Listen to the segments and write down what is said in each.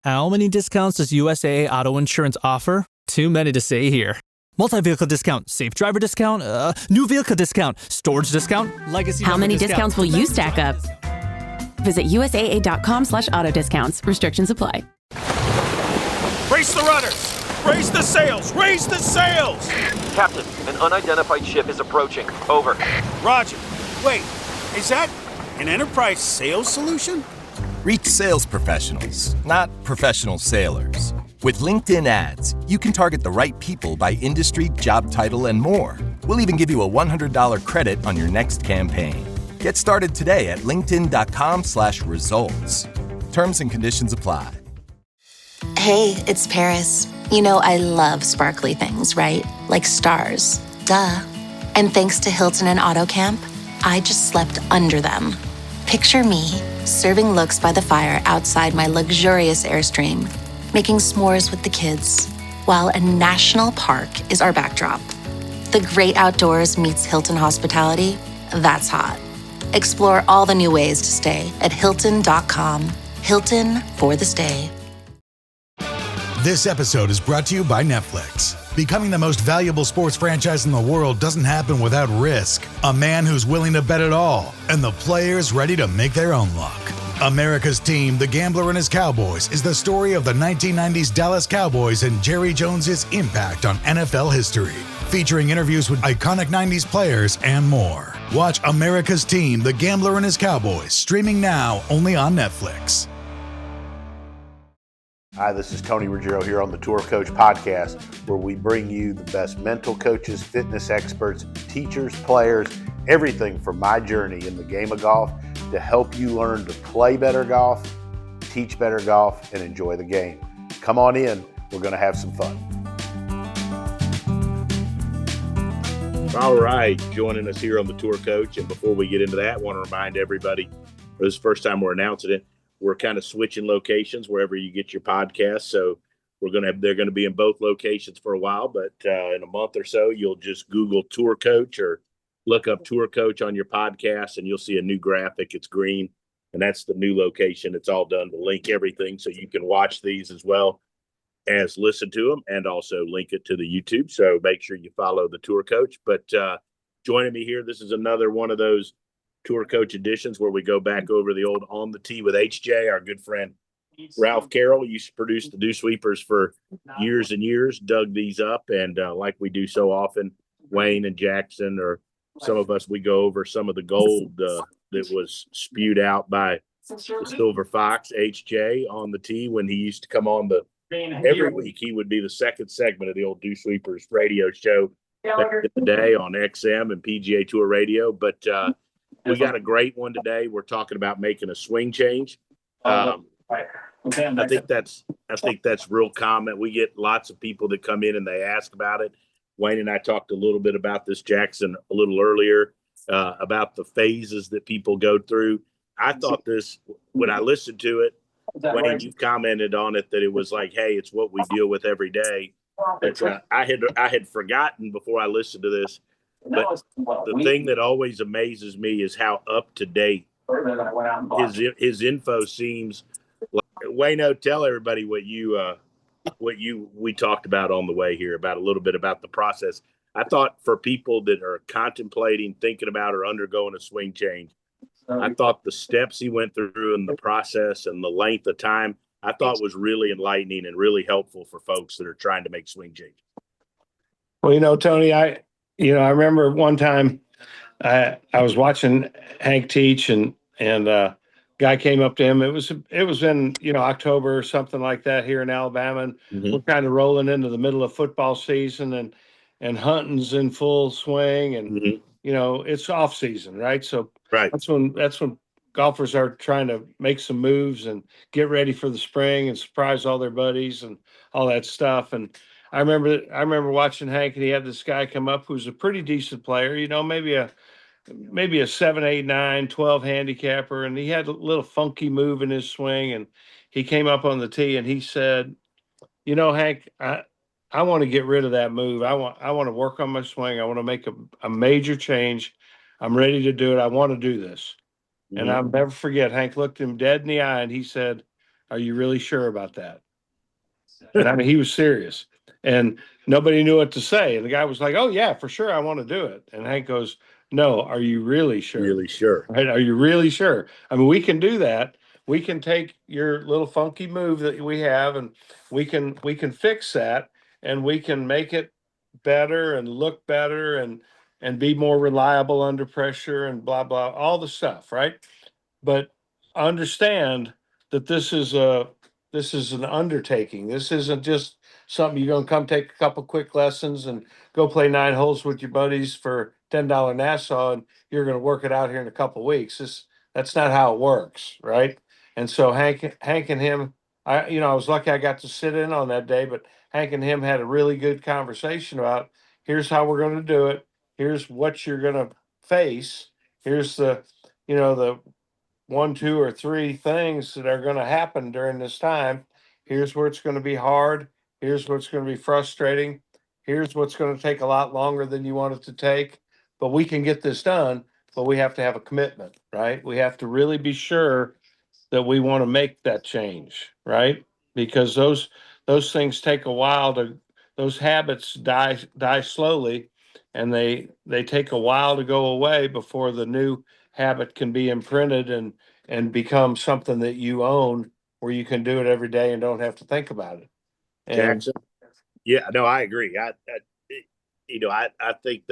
How many discounts does USAA Auto Insurance offer? Too many to say here. Multi-vehicle discount, safe driver discount, new vehicle discount, storage discount, legacy. How many discounts will you stack up? Visit USAA.com/auto discounts. Restrictions apply. Raise the rudders! Raise the sails! Raise the sails! Captain, an unidentified ship is approaching. Over. Roger. Wait, is that an enterprise sales solution? Reach sales professionals, not professional sailors. With LinkedIn ads, you can target the right people by industry, job title, and more. We'll even give you a $100 credit on your next campaign. Get started today at linkedin.com/results. Terms and conditions apply. Hey, it's Paris. You know I love sparkly things, right? Like stars. Duh. And thanks to Hilton and AutoCamp, I just slept under them. Picture me, serving looks by the fire outside my luxurious Airstream, making s'mores with the kids, while a national park is our backdrop. The great outdoors meets Hilton hospitality. That's hot. Explore all the new ways to stay at Hilton.com. Hilton for the stay. This episode is brought to you by Netflix. Becoming the most valuable sports franchise in the world doesn't happen without risk. A man who's willing to bet it all, and the players ready to make their own luck. America's Team, The Gambler and His Cowboys, is the story of the 1990s Dallas Cowboys and Jerry Jones's impact on NFL history. Featuring interviews with iconic 90s players and more. Watch America's Team, The Gambler and His Cowboys, streaming now only on Netflix. Hi, this is Tony Ruggiero here on the Tour Coach Podcast, where we bring you the best mental coaches, fitness experts, teachers, players, everything from my journey in the game of golf to help you learn to play better golf, teach better golf, and enjoy the game. Come on in. We're going to have some fun. All right, joining us here on the Tour Coach. And before we get into that, I want to remind everybody, this is the first time we're announcing it, we're kind of switching locations wherever you get your podcast. So they're going to be in both locations for a while, but in a month or so, you'll just Google Tour Coach or look up Tour Coach on your podcast and you'll see a new graphic. It's green and that's the new location. It's all done to link everything so you can watch these as well as listen to them and also link it to the YouTube. So make sure you follow the Tour Coach. But joining me here, this is another one of those Tour Coach editions where we go back over the old On the Tee with HJ, our good friend Ralph Carroll used to produce the Dew Sweepers for years and years, dug these up, and like we do so often, Wayne and Jackson, or some of us, we go over some of the gold that was spewed out by the Silver Fox, HJ, on the tee when he used to come on every week. He would be the second segment of the old Dew Sweepers radio show back in the day on XM and PGA Tour Radio, but we got a great one today. We're talking about making a swing change. I think that's real common. We get lots of people that come in and they ask about it. Wayne and I talked a little bit about this, Jackson, a little earlier, about the phases that people go through. I thought this, when I listened to it, Wayne, you commented on it that it was like, hey, it's what we deal with every day. But, I had forgotten before I listened to this. But the thing that always amazes me is how up to date his info seems. Like, Wayno, tell everybody what we talked about on the way here, about a little bit about the process. I thought for people that are contemplating, thinking about, or undergoing a swing change, I thought the steps he went through and the process and the length of time, I thought was really enlightening and really helpful for folks that are trying to make swing changes. Well, Tony, I remember one time I was watching Hank teach and guy came up to him. It was in, October or something like that here in Alabama. And we're kind of rolling into the middle of football season and hunting's in full swing and, it's off season, right? So that's when golfers are trying to make some moves and get ready for the spring and surprise all their buddies and all that stuff. And I remember watching Hank, and he had this guy come up who's a pretty decent player, maybe a 7, 8, 9, 12 handicapper. And he had a little funky move in his swing. And he came up on the tee and he said, Hank, I want to get rid of that move. I want to work on my swing. I want to make a major change. I'm ready to do it. I want to do this. And I'll never forget, Hank looked him dead in the eye and he said, Are you really sure about that? And I mean, he was serious, and nobody knew what to say. And the guy was like, "Oh yeah, for sure, I want to do it." And Hank goes, "No, are you really sure? Really sure. Right? Are you really sure? I mean, we can do that. We can take your little funky move that we have, and we can fix that, and we can make it better and look better and be more reliable under pressure and blah blah, all the stuff, right? But understand that this is an undertaking. This isn't just something you're gonna come take a couple quick lessons and go play 9 holes with your buddies for $10 Nassau, and you're gonna work it out here in a couple weeks. That's not how it works, right? And so Hank and him, I was lucky I got to sit in on that day, but Hank and him had a really good conversation about here's how we're gonna do it. Here's what you're gonna face. Here's the 1, 2, or 3 things that are gonna happen during this time. Here's where it's gonna be hard. Here's what's gonna be frustrating. Here's what's gonna take a lot longer than you want it to take. But we can get this done, but we have to have a commitment, right? We have to really be sure that we want to make that change, right? Because those things take a while to those habits die slowly, and they take a while to go away before the new habit can be imprinted and become something that you own, where you can do it every day and don't have to think about it. And Jackson. Yeah, no, I agree. I think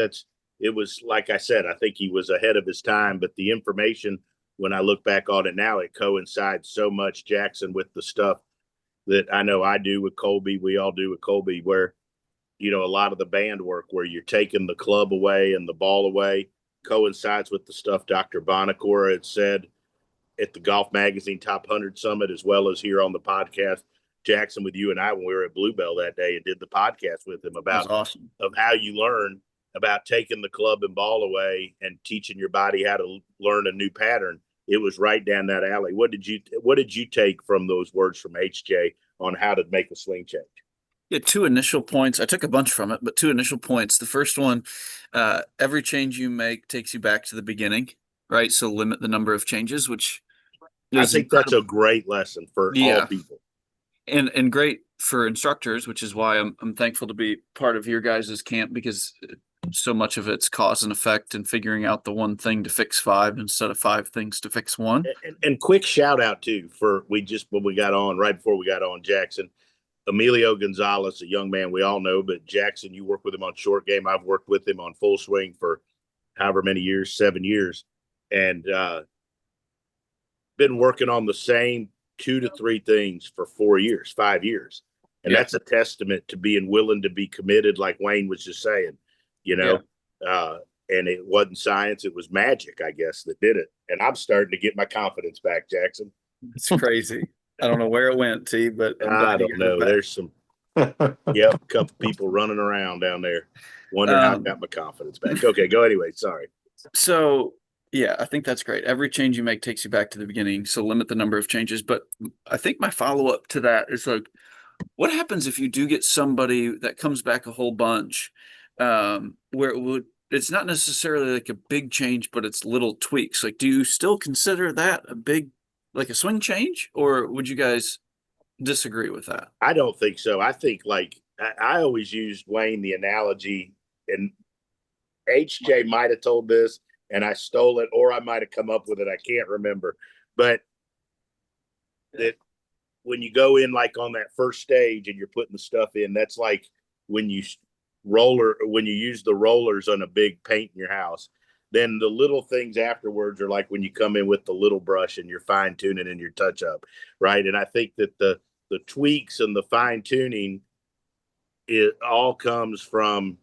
it was, like I said, I think he was ahead of his time, but the information, when I look back on it now, it coincides so much, Jackson, with the stuff that I know I do with Colby, we all do with Colby, where, a lot of the band work where you're taking the club away and the ball away coincides with the stuff Dr. Bonacor had said at the Golf Magazine Top 100 Summit, as well as here on the podcast, Jackson, with you and I, when we were at Bluebell that day and did the podcast with him about awesome. Of how you learn about taking the club and ball away and teaching your body how to learn a new pattern. It was right down that alley. What did you take from those words from HJ on how to make a swing change? Yeah, 2 initial points. I took a bunch from it, but 2 initial points. The first one, every change you make takes you back to the beginning, right? So limit the number of changes, which I think that's a great lesson for all people. And great for instructors, which is why I'm thankful to be part of your guys' camp, because so much of it's cause and effect and figuring out the one thing to fix 5 instead of 5 things to fix 1. And quick shout out too for when we got on, right before we got on, Jackson, Emilio Gonzalez, a young man we all know, but Jackson, you work with him on short game. I've worked with him on full swing for however many years, 7 years, and been working on the same 2 to 3 things for 4 years, 5 years. And that's a testament to being willing to be committed, like Wayne was just saying, and it wasn't science, it was magic, I guess, that did it. And I'm starting to get my confidence back, Jackson. It's crazy. I don't know where it went, T, but I don't know. There's some, a couple people running around down there wondering how I got my confidence back. Okay, go anyway. Sorry. So, yeah, I think that's great. Every change you make takes you back to the beginning. So limit the number of changes. But I think my follow-up to that is like, what happens if you do get somebody that comes back a whole bunch, where it's not necessarily like a big change, but it's little tweaks? Like, do you still consider that a big, like a swing change, or would you guys disagree with that? I don't think so. I think, like, I always used, Wayne, the analogy, and HJ might have told this and I stole it, or I might have come up with it. I can't remember. But that when you go in, like on that first stage and you're putting the stuff in, that's like when you use the rollers on a big paint in your house. Then the little things afterwards are like when you come in with the little brush and you're fine tuning and your touch up, right? And I think that the tweaks and the fine tuning, it all comes from,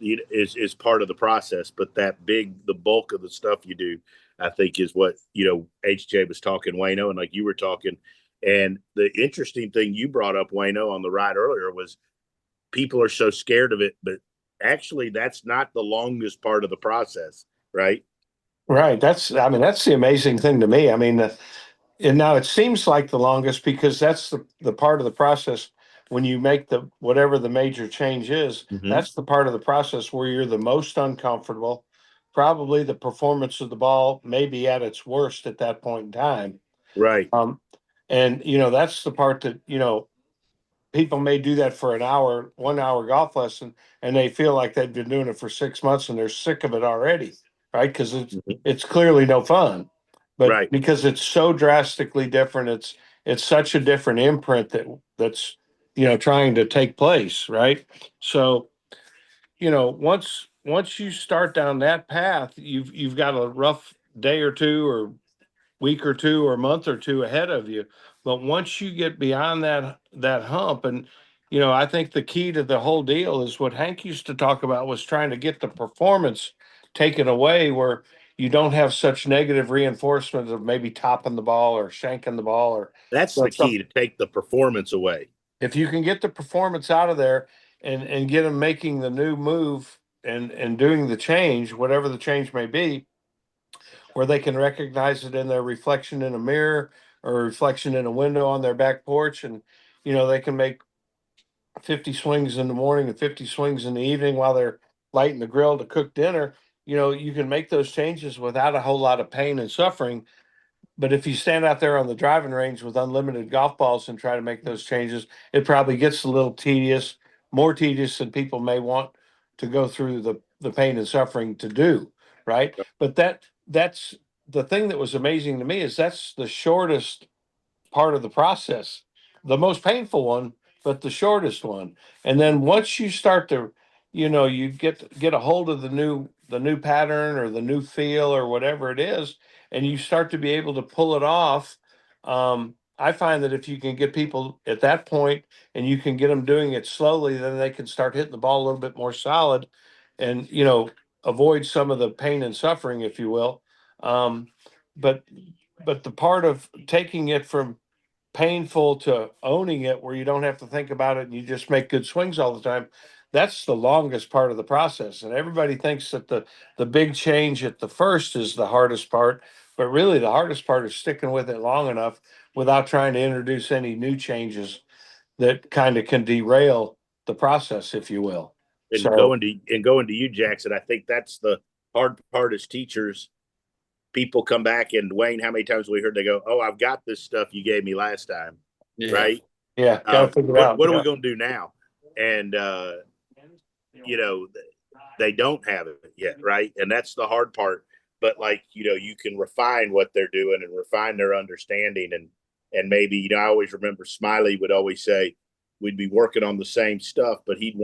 is part of the process. But the bulk of the stuff you do, I think, is what, HJ was talking, Wayno, and like you were talking. And the interesting thing you brought up, Wayno, on the ride earlier was people are so scared of it, but actually that's not the longest part of the process. Right. Right. That's the amazing thing to me. I mean, and now it seems like the longest because that's the part of the process when you make whatever the major change is. Mm-hmm. That's the part of the process where you're the most uncomfortable. Probably the performance of the ball may be at its worst at that point in time. Right. And, that's the part that, people may do that for 1 hour golf lesson, and they feel like they've been doing it for 6 months and they're sick of it already, right? Because it's clearly no fun, but Right. because it's so drastically different, it's such a different imprint that's trying to take place, right? So once you start down that path, you've got a rough day or two, or week or two, or month or two ahead of you. But once you get beyond that hump, and I think the key to the whole deal is what Hank used to talk about, was trying to get the performance taken away, where you don't have such negative reinforcement of maybe topping the ball or shanking the ball, or That's the key, to take the performance away. if you can get the performance out of there, and get them making the new move, and doing the change, whatever the change may be, where they can recognize it in their reflection in a mirror, or a reflection in a window on their back porch, and they can make 50 swings in the morning and 50 swings in the evening while they're lighting the grill to cook dinner. You can make those changes without a whole lot of pain and suffering. But if you stand out there on the driving range with unlimited golf balls and try to make those changes, it probably gets a little tedious, more tedious than people may want to go through the pain and suffering to do, right? But that's the thing that was amazing to me, is that's the shortest part of the process, the most painful one, but the shortest one. And then once you start to, you get a hold of the new pattern, or the new feel, or whatever it is, and you start to be able to pull it off. I find that if you can get people at that point, and you can get them doing it slowly, then they can start hitting the ball a little bit more solid, and avoid some of the pain and suffering, if you will. Um, but but the part of taking it from painful to owning it, where you don't have to think about it and you just make good swings all the time, that's the longest part of the process. And everybody thinks that the big change at the first is the hardest part, but really the hardest part is sticking with it long enough without trying to introduce any new changes that kind of can derail the process, if you will. And So going to you, Jackson, I think that's the hard part as teachers. People come back, and Wayne, how many times we heard they go, "Oh, I've got this stuff you gave me last time," right? yeah, gotta figure it out. What are Yeah. we going to do now? And you know, they don't have it yet, right? And that's the hard part. But you can refine what they're doing and refine their understanding, and maybe I always remember Smiley would always say we'd be working on the same stuff, but he'd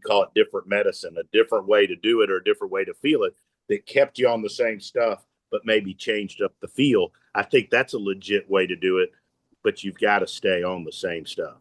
call it different medicine, a different way to do it, or a different way to feel it, that kept you on the same stuff, but maybe changed up the feel. I think that's a legit way to do it, but you've got to stay on the same stuff.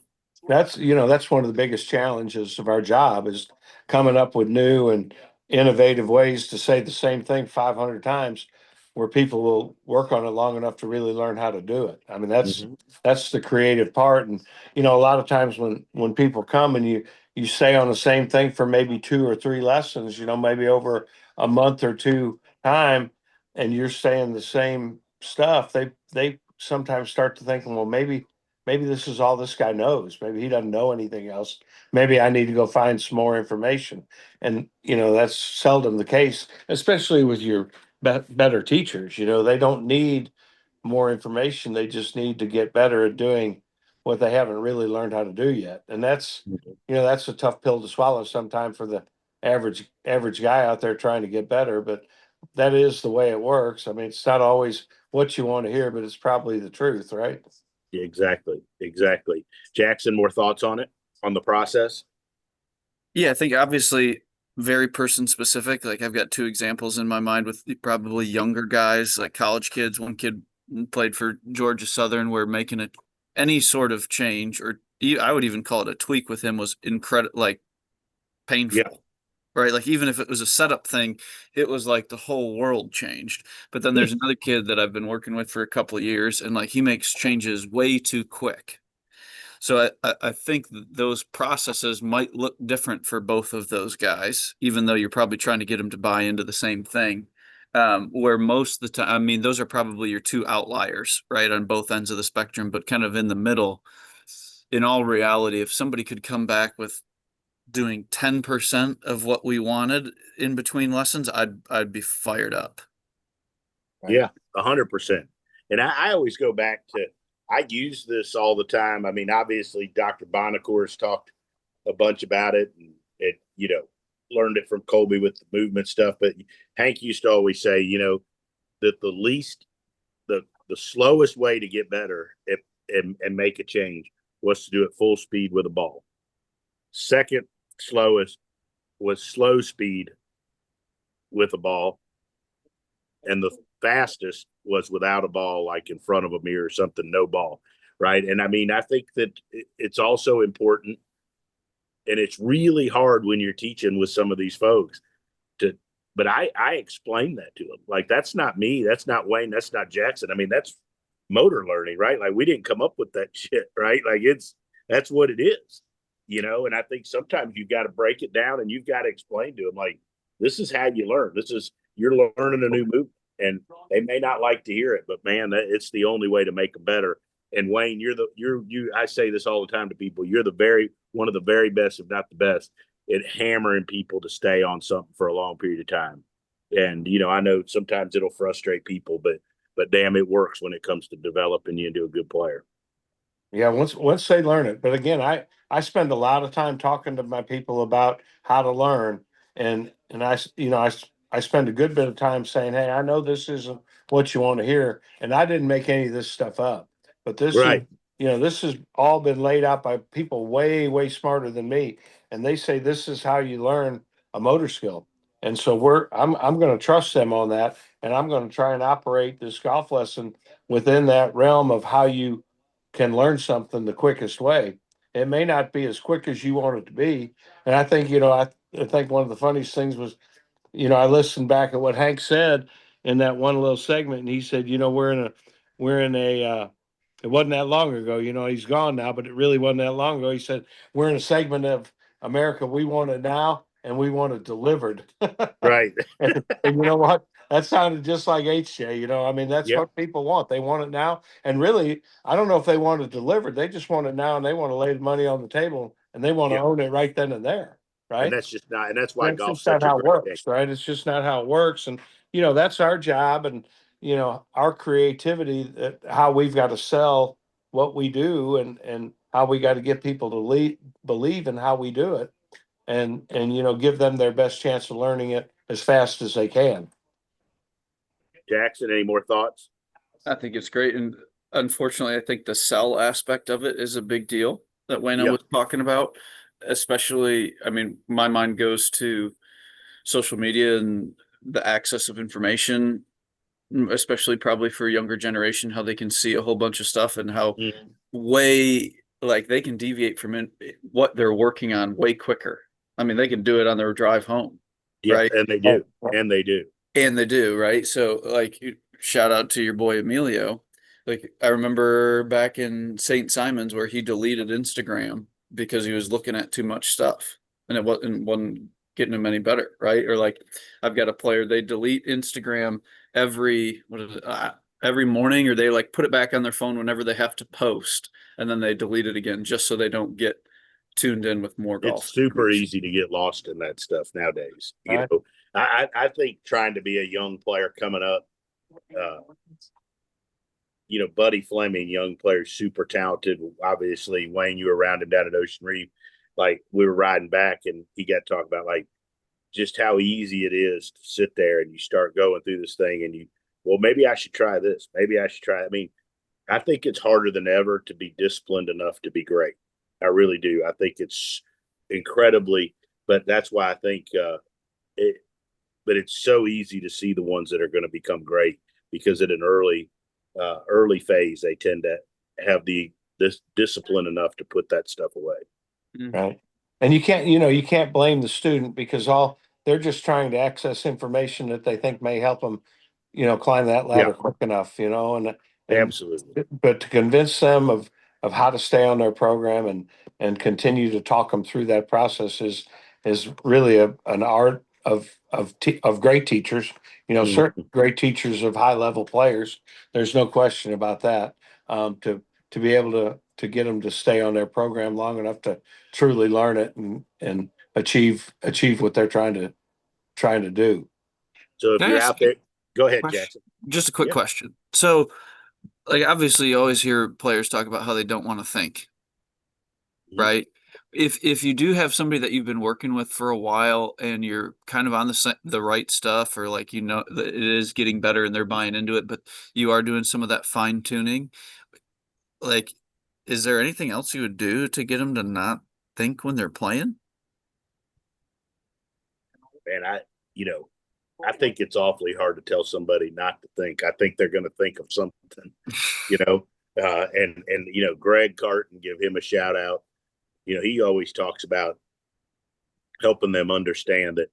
That's one of the biggest challenges of our job, is coming up with new and innovative ways to say the same thing 500 times, where people will work on it long enough to really learn how to do it. I mean, that's the creative part. And a lot of times when people come, and you say on the same thing for maybe 2 or 3 lessons, maybe over a month or two time, and you're saying the same stuff, they sometimes start to think, well, maybe this is all this guy knows. Maybe he doesn't know anything else. Maybe I need to go find some more information. And, that's seldom the case, especially with your better teachers. They don't need more information. They just need to get better at doing what they haven't really learned how to do yet. And that's a tough pill to swallow sometimes for the average guy out there trying to get better. But that is the way it works. I mean, it's not always what you want to hear, but it's probably the truth, right? Yeah, exactly. Jackson, more thoughts on it, on the process? Yeah, I think obviously very person specific. Like I've got 2 examples in my mind with probably younger guys, like college kids. One kid played for Georgia Southern, where making any sort of change, or I would even call it a tweak, with him was incredible, like painful. Yeah. Right. Like even if it was a setup thing, it was like the whole world changed. But then there's another kid that I've been working with for a couple of years, and like he makes changes way too quick. So I think those processes might look different for both of those guys, even though you're probably trying to get them to buy into the same thing. Where most of the time, I mean, those are probably your 2 outliers, right, on both ends of the spectrum, but kind of in the middle. In all reality, if somebody could come back with doing 10% of what we wanted in between lessons, I'd be fired up. Yeah, 100%. And I always go back to, I use this all the time. I mean, obviously, Dr. Bonacour's talked a bunch about it, and it, learned it from Colby with the movement stuff. But Hank used to always say, that the slowest way to get better and make a change was to do it full speed with a ball. Second slowest was slow speed with a ball, and the fastest was without a ball, like in front of a mirror or something, no ball, right? And I mean, I think that it's also important, and it's really hard when you're teaching with some of these folks but I explain that to them. Like, that's not me, that's not Wayne, that's not Jackson. I mean, that's motor learning, right? Like, we didn't come up with that shit, right? Like, that's what it is, and I think sometimes you've got to break it down and you've got to explain to them, like, this is how you learn. You're learning a new movement, and they may not like to hear it, but man, it's the only way to make them better. And Wayne, I say this all the time to people, you're one of the very best, if not the best, at hammering people to stay on something for a long period of time. And, I know sometimes it'll frustrate people, but damn, it works when it comes to developing you into a good player. Yeah, once they learn it. But again, I spend a lot of time talking to my people about how to learn, and I spend a good bit of time saying, hey, I know this isn't what you want to hear, and I didn't make any of this stuff up, but this right. this has all been laid out by people way, way smarter than me, and they say this is how you learn a motor skill. And so I'm going to trust them on that, and I'm going to try and operate this golf lesson within that realm of how you can learn something the quickest way. It may not be as quick as you want it to be. And I think, I think one of the funniest things was, I listened back at what Hank said in that one little segment, and he said, we're in a it wasn't that long ago, he's gone now, but it really wasn't that long ago. He said, we're in a segment of America, we want it now and we want it delivered. Right. and you know what? That sounded just like HJ, I mean, that's Yep. what people want. They want it now. And really, I don't know if they want it delivered. They just want it now, and they want to lay the money on the table, and they want to Yep. own it right then and there. Right. And that's just not, and that's why That's golf's just not such a how it great game. works, right? It's just not how it works. And, that's our job, and, our creativity, how we've got to sell what we do, and how we got to get people to believe in how we do it, and give them their best chance of learning it as fast as they can. Jackson, any more thoughts? I think it's great. And unfortunately, I think the sell aspect of it is a big deal that Wayne was talking about, especially, I mean, my mind goes to social media and the access of information, especially probably for a younger generation, how they can see a whole bunch of stuff and how way, like, they can deviate from what they're working on way quicker. I mean, they can do it on their drive home. Yeah, right? And they do. And they do. And they do, right? So, like, shout out to your boy Emilio. Like, I remember back in St. Simon's where he deleted Instagram because he was looking at too much stuff, and it wasn't getting him any better, right? Or like, I've got a player, they delete Instagram every morning, or they like put it back on their phone whenever they have to post, and then they delete it again just so they don't get tuned in with more golf. It's super easy to get lost in that stuff nowadays. You know, I think trying to be a young player coming up, Buddy Fleming, young player, super talented. Obviously, Wayne, you were around him down at Ocean Reef. Like, we were riding back, and he got to talk about, like, just how easy it is to sit there and you start going through this thing and maybe I should try this. Maybe I should try it. I mean, I think it's harder than ever to be disciplined enough to be great. I really do. I think it's incredibly, but that's why I think but it's so easy to see the ones that are going to become great, because at an early phase, they tend to have this discipline enough to put that stuff away. Right. And you can't blame the student, because they're just trying to access information that they think may help them, climb that ladder quick enough, and Absolutely. But to convince them of how to stay on their program and continue to talk them through that process is really an art of great teachers, certain great teachers of high level players. There's no question about that. To be able to get them to stay on their program long enough to truly learn it and achieve what they're trying to do. So if you're out there, go ahead, question? Jackson. Just a quick question. So like obviously you always hear players talk about how they don't want to think, right? If you do have somebody that you've been working with for a while and you're kind of on the right stuff, or like that it is getting better and they're buying into it, but you are doing some of that fine tuning, like, is there anything else you would do to get them to not think when they're playing? And I think it's awfully hard to tell somebody not to think. I think they're going to think of something, you know. And Greg Carton, give him a shout out. He always talks about helping them understand that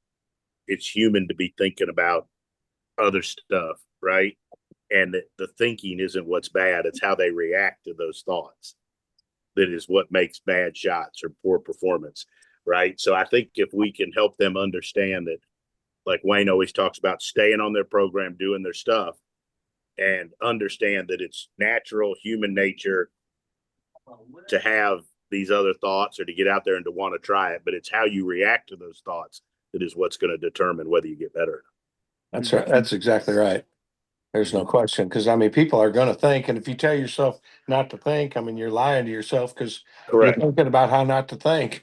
it's human to be thinking about other stuff, right? And that the thinking isn't what's bad; it's how they react to those thoughts that is what makes bad shots or poor performance, right? So I think if we can help them understand that, like Wayne always talks about, staying on their program, doing their stuff, and understand that it's natural human nature to have these other thoughts or to get out there and to want to try it, but it's how you react to those thoughts that is what's going to determine whether you get better. That's right. That's exactly right. There's no question. Because, I mean, people are going to think. And if you tell yourself not to think, I mean, you're lying to yourself because you're thinking about how not to think.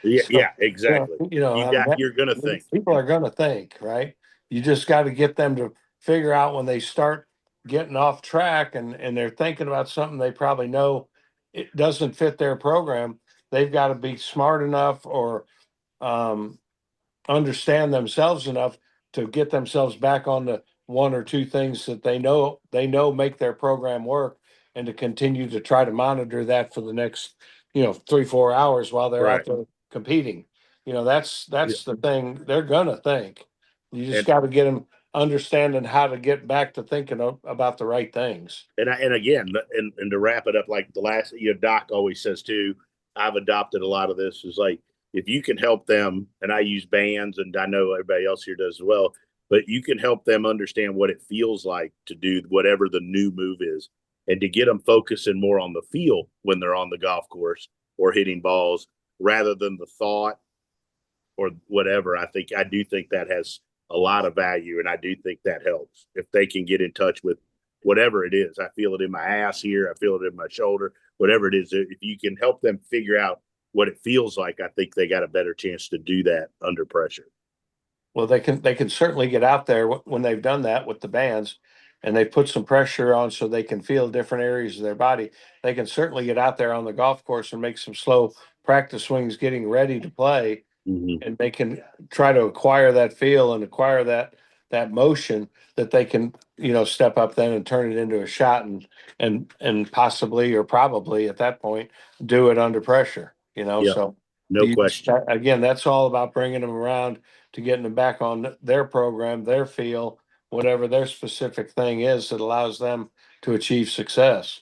Yeah, exactly. You're going to think. People are going to think, right? You just got to get them to figure out when they start getting off track and they're thinking about something they probably know it doesn't fit their program. They've got to be smart enough or understand themselves enough to get themselves back on the one or two things that they know make their program work, and to continue to try to monitor that for the next 3-4 hours while they're out there competing. That's the thing. They're gonna think. You just got to get them understanding how to get back to thinking about the right things. And again, and to wrap it up, like the last, Doc always says too, I've adopted a lot of this, is like, if you can help them, and I use bands, and I know everybody else here does as well, but you can help them understand what it feels like to do whatever the new move is, and to get them focusing more on the feel when they're on the golf course or hitting balls rather than the thought or whatever. I do think that has a lot of value, and I do think that helps if they can get in touch with whatever it is. I feel it in my ass here, I feel it in my shoulder, whatever it is. If you can help them figure out what it feels like, I think they got a better chance to do that under pressure. Well, they can certainly get out there when they've done that with the bands, and they put some pressure on so they can feel different areas of their body. They can certainly get out there on the golf course and make some slow practice swings getting ready to play, and they can try to acquire that feel and acquire that motion that they can step up then and turn it into a shot and possibly or probably at that point do it under pressure. So no question. Again, that's all about bringing them around to getting them back on their program, their feel, whatever their specific thing is that allows them to achieve success.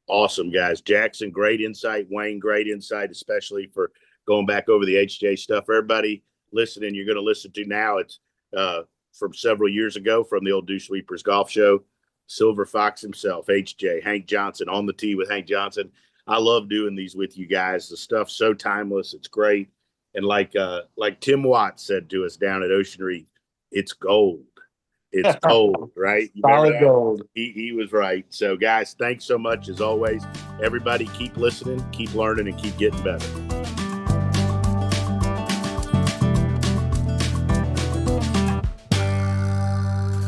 Awesome, guys. Jackson, great insight. Wayne, great insight, especially for going back over the HJ stuff. Everybody listening, you're going to listen to now. It's from several years ago from the old Dew Sweepers Golf Show. Silver Fox himself, HJ, Hank Johnson, on the tee with Hank Johnson. I love doing these with you guys. The stuff's so timeless. It's great. And like Tim Watts said to us down at Ocean Reef, it's gold. It's gold, right? Solid gold. He was right. So, guys, thanks so much as always. Everybody, keep listening, keep learning, and keep getting better.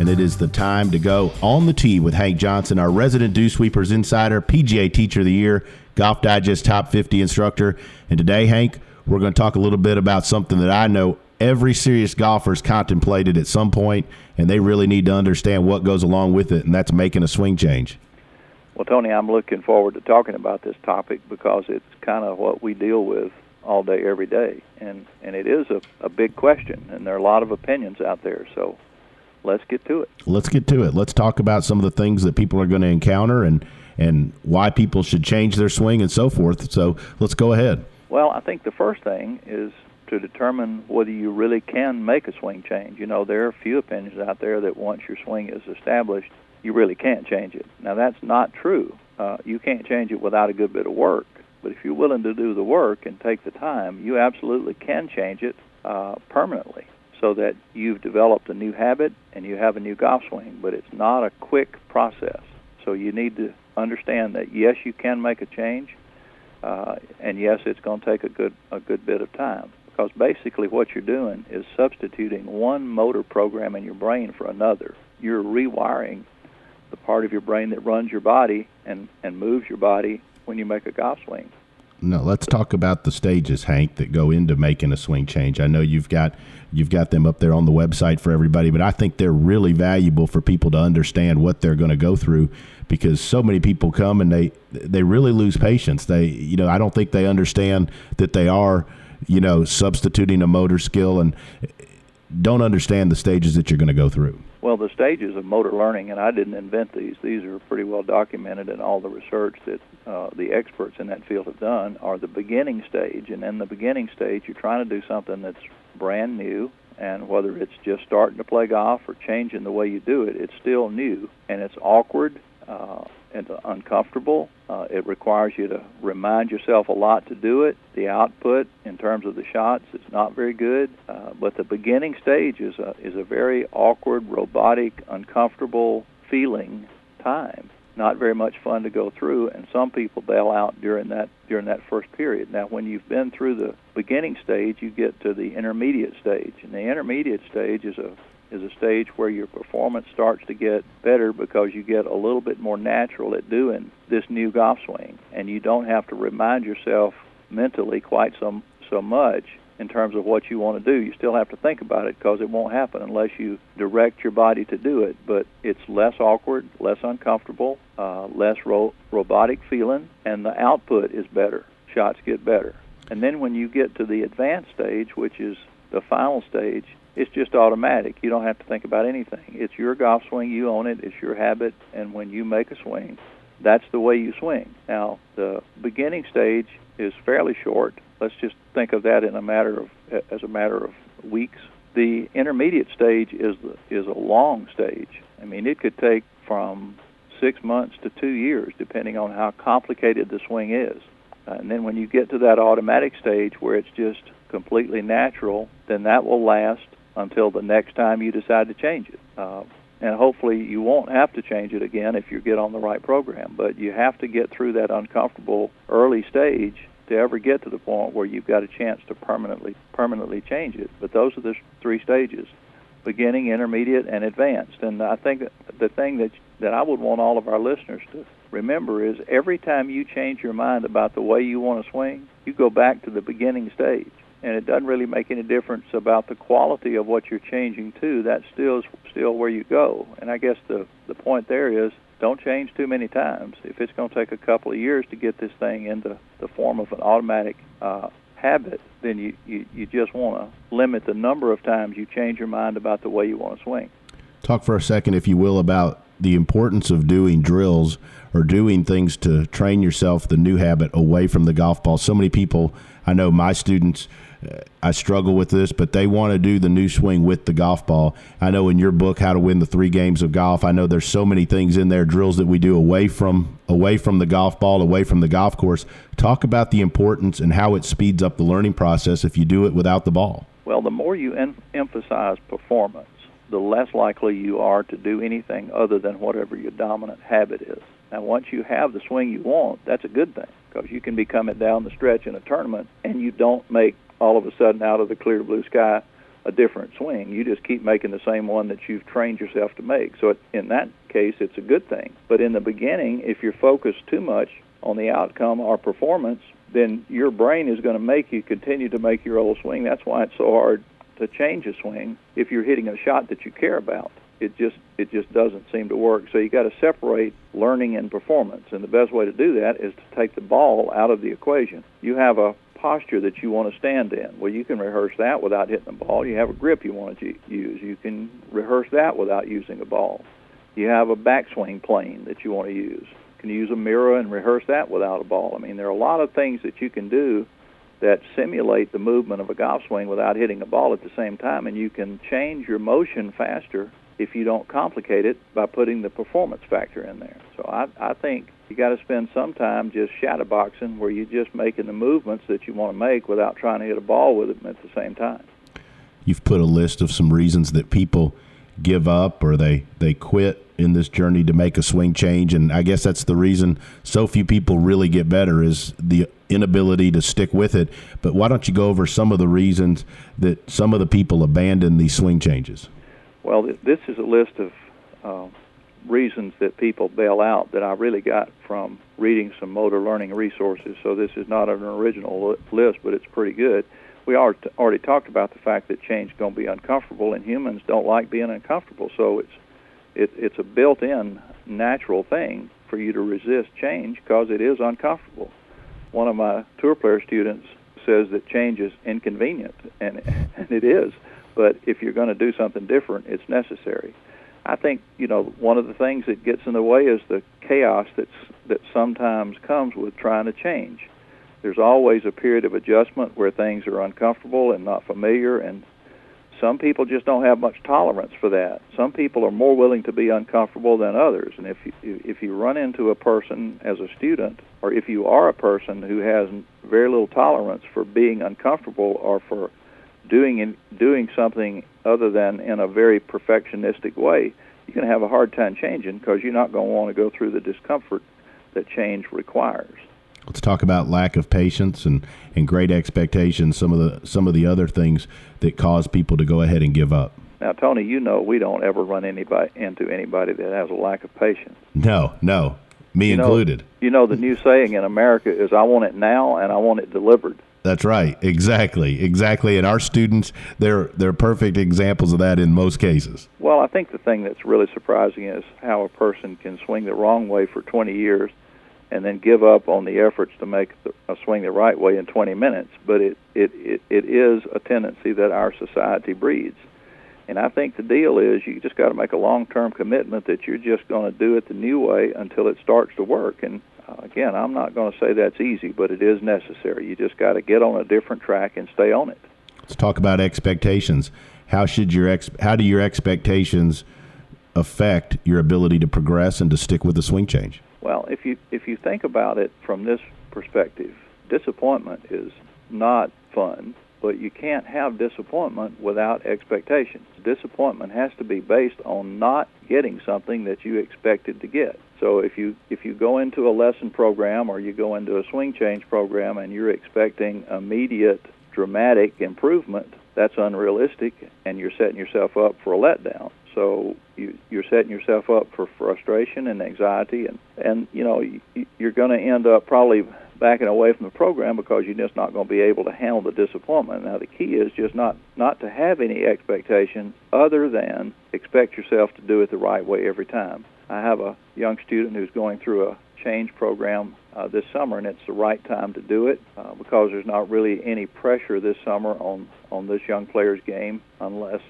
And it is the time to go on the tee with Hank Johnson, our resident Dew Sweepers insider, PGA Teacher of the Year, Golf Digest Top 50 instructor. And today, Hank, we're going to talk a little bit about something that I know every serious golfer's contemplated at some point, and they really need to understand what goes along with it, and that's making a swing change. Well, Tony, I'm looking forward to talking about this topic because it's kind of what we deal with all day, every day. And it is a big question, and there are a lot of opinions out there, so let's get to it. Let's get to it. Let's talk about some of the things that people are going to encounter and why people should change their swing and so forth. So let's go ahead. Well, I think the first thing is to determine whether you really can make a swing change. There are a few opinions out there that once your swing is established, you really can't change it. Now, that's not true. You can't change it without a good bit of work. But if you're willing to do the work and take the time, you absolutely can change it permanently so that you've developed a new habit and you have a new golf swing. But it's not a quick process. So you need to understand that, yes, you can make a change, and yes, it's going to take a good bit of time. Because basically what you're doing is substituting one motor program in your brain for another. You're rewiring the part of your brain that runs your body and moves your body when you make a golf swing. No, let's talk about the stages, Hank, that go into making a swing change. I know you've got them up there on the website for everybody, but I think they're really valuable for people to understand what they're going to go through, because so many people come and they really lose patience. I don't think they understand that they are, substituting a motor skill and don't understand the stages that you're going to go through. Well, the stages of motor learning, and I didn't invent these. These are pretty well documented in all the research that the experts in that field have done, are the beginning stage. And in the beginning stage, you're trying to do something that's brand new, and whether it's just starting to play golf or changing the way you do it, it's still new, and it's awkward and uncomfortable. It requires you to remind yourself a lot to do it. The output in terms of the shots is not very good, but the beginning stage is a very awkward, robotic, uncomfortable feeling time. Not very much fun to go through, and some people bail out during that first period. Now, when you've been through the beginning stage, you get to the intermediate stage, and the intermediate stage is a stage where your performance starts to get better because you get a little bit more natural at doing this new golf swing, and you don't have to remind yourself mentally quite so much in terms of what you want to do. You still have to think about it because it won't happen unless you direct your body to do it, but it's less awkward, less uncomfortable, less robotic feeling, and the output is better. Shots get better. And then when you get to the advanced stage, which is the final stage, it's just automatic. You don't have to think about anything. It's your golf swing. You own it. It's your habit. And when you make a swing, that's the way you swing. Now, the beginning stage is fairly short. Let's just think of that as a matter of weeks. The intermediate stage is a long stage. I mean, it could take from 6 months to 2 years, depending on how complicated the swing is. And then when you get to that automatic stage where it's just completely natural, then that will last until the next time you decide to change it. And hopefully you won't have to change it again if you get on the right program. But you have to get through that uncomfortable early stage to ever get to the point where you've got a chance to permanently change it. But those are the three stages: beginning, intermediate, and advanced. And I think the thing that I would want all of our listeners to remember is every time you change your mind about the way you want to swing, you go back to the beginning stage. And it doesn't really make any difference about the quality of what you're changing to. That's still where you go. And I guess the point there is, don't change too many times. If it's going to take a couple of years to get this thing into the form of an automatic habit, then you just want to limit the number of times you change your mind about the way you want to swing. Talk for a second, if you will, about the importance of doing drills or doing things to train yourself, the new habit, away from the golf ball. So many people, I know my students, I struggle with this, but they want to do the new swing with the golf ball. I know in your book, How to Win the 3 Games of Golf, I know there's so many things in there, drills that we do away from the golf ball, away from the golf course. Talk about the importance and how it speeds up the learning process if you do it without the ball. Well, the more you emphasize performance, the less likely you are to do anything other than whatever your dominant habit is. Now, once you have the swing you want, that's a good thing, because you can be coming down the stretch in a tournament and you don't make all of a sudden out of the clear blue sky a different swing. You just keep making the same one that you've trained yourself to make. So in that case, it's a good thing. But in the beginning, if you're focused too much on the outcome or performance, then your brain is going to make you continue to make your old swing. That's why it's so hard to change a swing if you're hitting a shot that you care about. It just doesn't seem to work. So you got to separate learning and performance, and the best way to do that is to take the ball out of the equation. You have a posture that you want to stand in. Well, you can rehearse that without hitting the ball. You have a grip you want to use. You can rehearse that without using a ball. You have a backswing plane that you want to use. You can use a mirror and rehearse that without a ball. I mean, there are a lot of things that you can do that simulate the movement of a golf swing without hitting a ball at the same time, and you can change your motion faster if you don't complicate it by putting the performance factor in there. So I think you got to spend some time just shadowboxing, where you're just making the movements that you want to make without trying to hit a ball with them at the same time. You've put a list of some reasons that people give up or they quit in this journey to make a swing change, and I guess that's the reason so few people really get better is the inability to stick with it. But why don't you go over some of the reasons that some of the people abandon these swing changes? Well, this is a list of reasons that people bail out that I really got from reading some motor learning resources. So this is not an original list, but it's pretty good. We already talked about the fact that change is going to be uncomfortable, and humans don't like being uncomfortable. So it's a built-in natural thing for you to resist change because it is uncomfortable. One of my tour player students says that change is inconvenient, and it is. But if you're going to do something different, it's necessary. I think, one of the things that gets in the way is the chaos that sometimes comes with trying to change. There's always a period of adjustment where things are uncomfortable and not familiar, and some people just don't have much tolerance for that. Some people are more willing to be uncomfortable than others, and if you run into a person as a student, or if you are a person who has very little tolerance for being uncomfortable or for doing something other than in a very perfectionistic way, you're going to have a hard time changing because you're not going to want to go through the discomfort that change requires. Let's talk about lack of patience and great expectations, some of the other things that cause people to go ahead and give up. Now, Tony, we don't ever run into anybody that has a lack of patience. No, me included. The new saying in America is, I want it now and I want it delivered. That's right. Exactly. And our students, they're perfect examples of that in most cases. Well, I think the thing that's really surprising is how a person can swing the wrong way for 20 years and then give up on the efforts to make a swing the right way in 20 minutes. But it is a tendency that our society breeds. And I think the deal is you just got to make a long-term commitment that you're just going to do it the new way until it starts to work. And again, I'm not going to say that's easy, but it is necessary. You just got to get on a different track and stay on it. Let's talk about expectations. How do your expectations affect your ability to progress and to stick with the swing change? Well, if you think about it from this perspective, disappointment is not fun, but you can't have disappointment without expectations. Disappointment has to be based on not getting something that you expected to get. So if you go into a lesson program or you go into a swing change program and you're expecting immediate, dramatic improvement, that's unrealistic, and you're setting yourself up for a letdown. So you're setting yourself up for frustration and anxiety, and you're going to end up probably backing away from the program because you're just not going to be able to handle the disappointment. Now, the key is just not to have any expectation other than expect yourself to do it the right way every time. I have a young student who's going through a change program this summer, and it's the right time to do it because there's not really any pressure this summer on this young player's game unless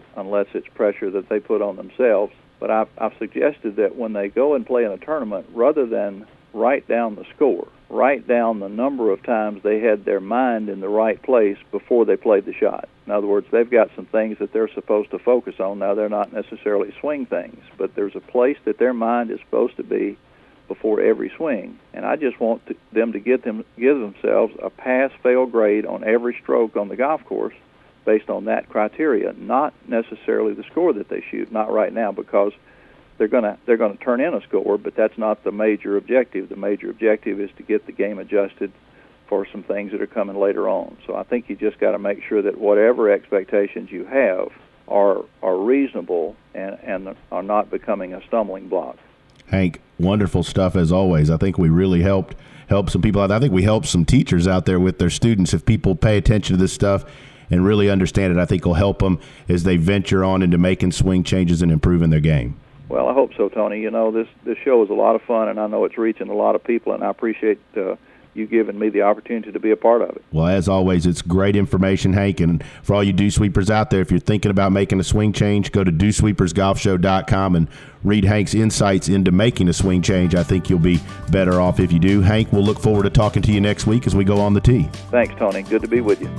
it's pressure that they put on themselves. But I've suggested that when they go and play in a tournament, rather than write down the score, write down the number of times they had their mind in the right place before they played the shot. In other words, they've got some things that they're supposed to focus on. Now, they're not necessarily swing things, but there's a place that their mind is supposed to be before every swing. And I just want them to give themselves a pass-fail grade on every stroke on the golf course based on that criteria, not necessarily the score that they shoot, not right now, because they're going to turn in a score, but that's not the major objective. The major objective is to get the game adjusted for some things that are coming later on. So I think you just got to make sure that whatever expectations you have are reasonable and are not becoming a stumbling block. Hank, wonderful stuff as always. I think we really helped some people out. I think we helped some teachers out there with their students. If people pay attention to this stuff and really understand it, I think it'll help them as they venture on into making swing changes and improving their game. Well, I hope so, Tony. This show is a lot of fun, and I know it's reaching a lot of people, and I appreciate you giving me the opportunity to be a part of it. Well, as always, it's great information, Hank. And for all you dew sweepers out there, if you're thinking about making a swing change, go to DewsweepersGolfShow.com and read Hank's insights into making a swing change. I think you'll be better off if you do. Hank, we'll look forward to talking to you next week as we go on the tee. Thanks, Tony. Good to be with you.